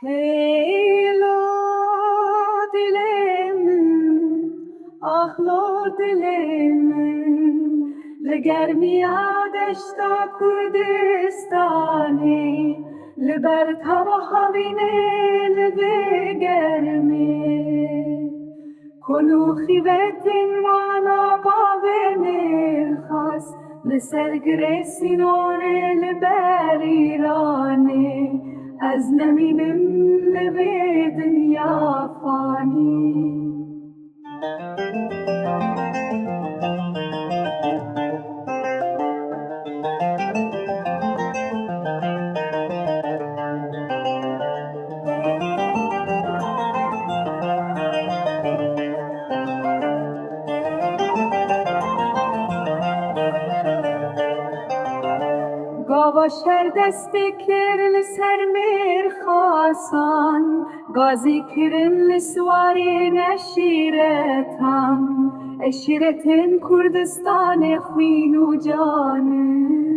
هیلا دلم آخلا دلم لگرمی دشتا کردستانی لبر تواخوینه لبگرمی کنوخی وتن وانا باوی خاص لسر گرسینون لبر ایرانی از نمینم لبی دنیا فانی گاوا شر دست کرل سر میر خاصان گازی کرن لسواری نشیرتم اشیرتن کردستان خوین و جانم